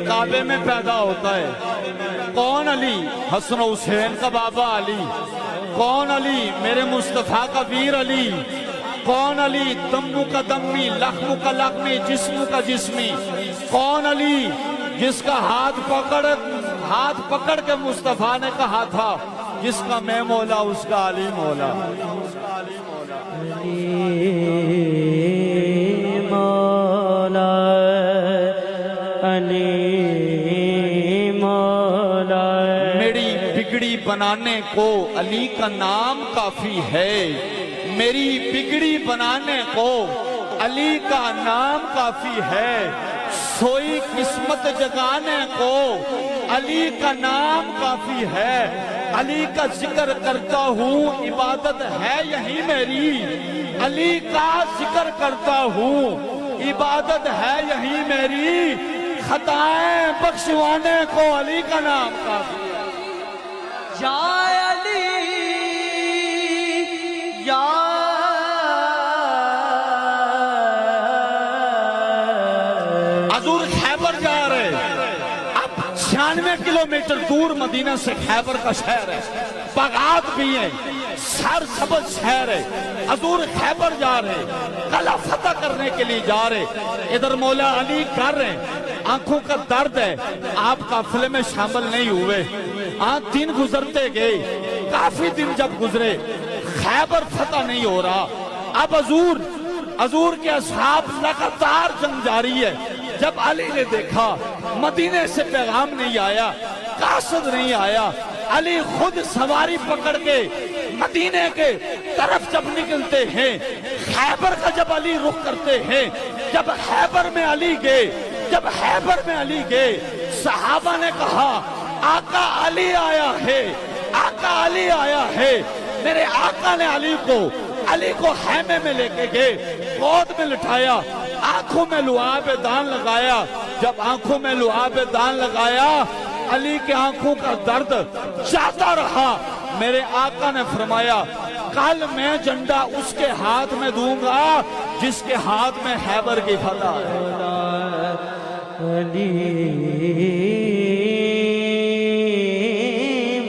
کعبے میں پیدا ہوتا ہے۔ کون علی؟ حسن و حسین کا بابا علی۔ کون علی؟ میرے مصطفیٰ کا ویر علی۔ کون علی؟ دم کا دمی، لخم کا لخمی، جسم کا جسمی۔ کون علی؟ جس کا ہاتھ پکڑ کے مصطفیٰ نے کہا تھا جس کا میں مولا اس کا علی مولا۔ علی مولا، علی مولا۔ میری بگڑی بنانے کو علی کا نام کافی ہے۔ میری بگڑی بنانے کو علی کا نام کافی ہے۔ سوئی قسمت جگانے کو علی کا نام کافی ہے۔ علی کا ذکر کرتا ہوں عبادت ہے یہی میری۔ علی کا ذکر کرتا ہوں عبادت ہے یہی میری۔ خطائیں بخشوانے کو علی کا نام کافی ہے۔ یا علی یا حضور خیبر جا رہے، اب 96 کلومیٹر دور مدینہ سے خیبر کا شہر ہے، باغات بھی ہیں، سر سبز شہر ہے۔ حضور خیبر جا رہے، قلعہ فتح کرنے کے لیے جا رہے۔ ادھر مولا علی کر رہے، آنکھوں کا درد ہے، آپ قافلے میں شامل نہیں ہوئے۔ دن گزرتے گئے، کافی دن جب گزرے خیبر فتح نہیں ہو رہا۔ اب حضور کے اصحاب لگاتار جنگ جاری ہے۔ جب علی نے دیکھا مدینے سے پیغام نہیں آیا، قاصد نہیں آیا، علی خود سواری پکڑ کے مدینے کے طرف جب نکلتے ہیں، خیبر کا جب علی رخ کرتے ہیں، جب خیبر میں علی گئے، صحابہ نے کہا آقا علی آیا ہے، آقا علی آیا ہے۔ میرے آقا نے علی کو خیمے میں لے کے گئے، گود میں لٹھایا، آنکھوں میں لعاب دان لگایا۔ جب آنکھوں میں لعاب دان لگایا، علی کے آنکھوں کا درد جاتا رہا۔ میرے آقا نے فرمایا کل میں جھنڈا اس کے ہاتھ میں دوں گا جس کے ہاتھ میں خیبر کی فتح ہے۔ علی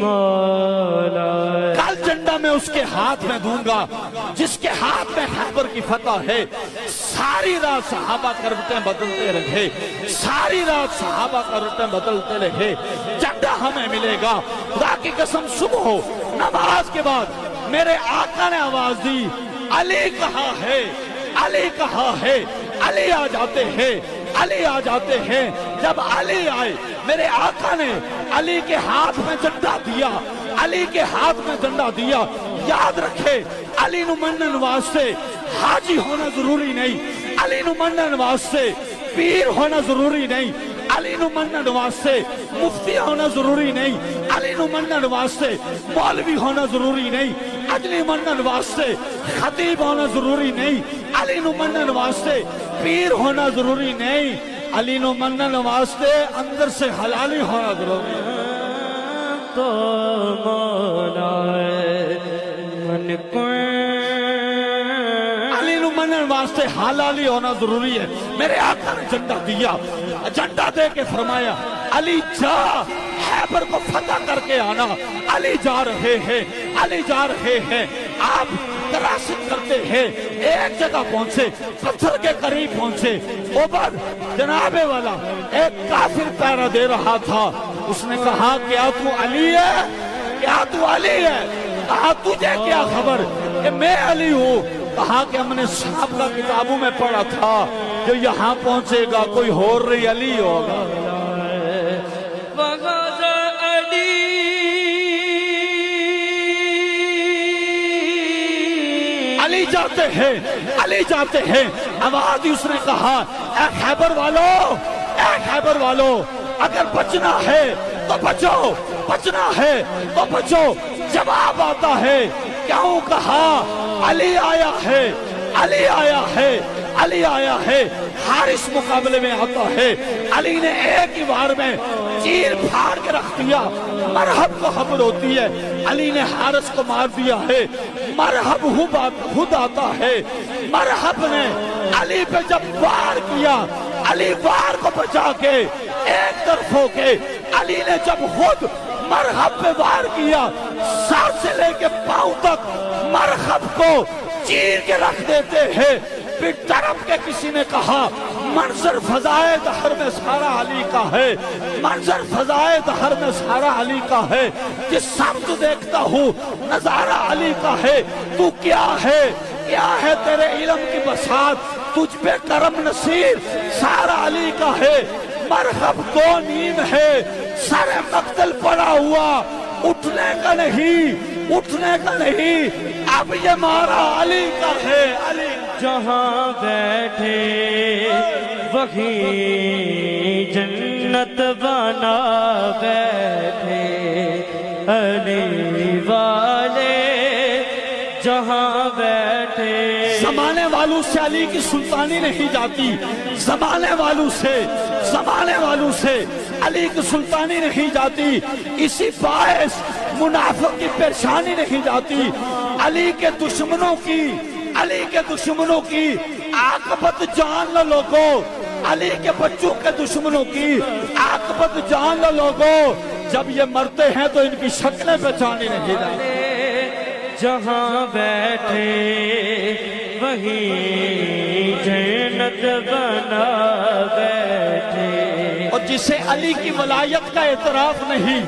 مولا، کل جھنڈا میں اس کے ہاتھ میں دوں گا جس کے ہاتھ میں خیبر کی فتح ہے۔ ساری رات صحابہ کروٹیں بدلتے رہے، ساری رات صحابہ کروٹیں بدلتے رہے، جھنڈا ہمیں ملے گا۔ خدا کی قسم صبح ہو نماز کے بعد میرے آقا نے آواز دی علی کہاں ہے، علی کہاں ہے۔ علی آ جاتے ہیں، علی آ جاتے ہیں۔ جب علی آئے میرے آقا نے علی کے ہاتھ میں جھنڈا دیا، علی کے ہاتھ میں جھنڈا دیا۔ یاد رکھے علی نو منن واسطے حاجی ہونا ضروری نہیں، علی نو منن واسطے پیر ہونا ضروری نہیں، علی نو منن واسطے مفتی ہونا ضروری نہیں، علی نو منن واسطے مولوی ہونا ضروری نہیں، علی منن واسطے خطیب ہونا ضروری نہیں، علی نو منن واسطے پیر ہونا ضروری نہیں، علی نو منن واسطے اندر سے حلالی ہونا ضروری ہے۔ تو مولا من کو علی نو منن واسطے حلالی ہونا ضروری ہے۔ میرے آقا نے جھنڈا دیا، جھنڈا دے کے فرمایا علی جا خیبر کو فتح کر کے آنا۔ علی جا رہے ہیں، علی جا رہے ہیں۔ آپ تراست کرتے ہیں، ایک جگہ پہنچے، پتھر کے قریب پہنچے۔ اوپر جناب والا ایک کافر پہرا دے رہا تھا، اس نے کہا کیا تو علی ہے؟ کیا تو علی ہے؟ کہا تجھے کیا خبر کہ میں علی ہوں؟ کہا کہ ہم نے صاحب کا کتابوں میں پڑھا تھا جو یہاں پہنچے گا کوئی اور رہی علی ہوگا۔ علی جاتے ہیں، علی جاتے ہیں۔ آواز اس نے کہا اے خیبر والو، اے خیبر والو، اگر بچنا ہے تو بچو، بچنا ہے تو بچو۔ جواب آتا ہے کیوں کہا علی آیا ہے، علی آیا ہے، علی آیا ہے۔ حارث مقابلے میں آتا ہے، علی نے ایک ہی بار میں چیر پھاڑ کے رکھ دیا۔ مرحب کو خبر ہوتی ہے، علی نے حارث کو مار دیا ہے۔ مرحب خود آتا ہے، مرحب نے علی پہ جب وار کیا علی وار کو بچا کے ایک طرف ہو کے علی نے جب خود مرغب پہ وار کیا، سر سے لے کے پاؤں تک مرغب کو چیر کے رکھ دیتے ہیں، پھر طرف کے کسی نے کہا منظر فضائے دہر میں سارا علی کا ہے، منظر فضائے دہر میں سارا علی کا ہے، جس سمت دیکھتا ہوں نظارہ علی کا ہے، تو کیا ہے تیرے علم کی بساط، تجھ پہ کرم نصیر سارا علی کا ہے، مرغب کو نیم ہے، سر مقتل پڑا ہوا، اٹھنے کا نہیں، اٹھنے کا نہیں، اب یہ مارا علی کا ہے، علی جہاں بیٹھے وہیں جنت بنا بیٹھے علی والے، جہاں بیٹھے زمانے والوں سے علی کی سلطانی نہیں جاتی، زمانے والوں سے علی کی سلطانی نہیں جاتی، اسی باعث منافق کی پریشانی نہیں جاتی، علی کے دشمنوں کی عاقبت جان لو لوگو، علی کے بچوں کے دشمنوں کی عاقبت جان لو لوگو، جب یہ مرتے ہیں تو ان کی شکلیں پہچانی نہیں جاتی۔ جہاں بیٹھے وہیں جنت بنا بیٹھے، اور جسے علی کی ولایت کا اعتراف نہیں،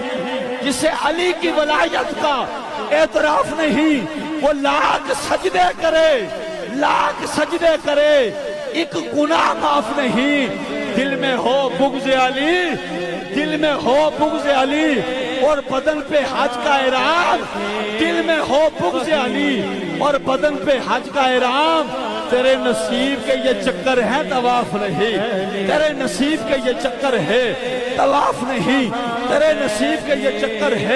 جسے علی کی ولایت کا اعتراف نہیں، وہ لاکھ سجدے کرے، ایک گناہ معاف نہیں، دل میں ہو بغض علی اور بدن پہ حج کا احرام، دل میں ہو بغض علی اور بدن پہ حج کا احرام، تیرے نصیب کے یہ چکر ہیں طواف نہیں، تیرے نصیب کے یہ چکر ہے طواف نہیں، تیرے نصیب کے یہ چکر ہے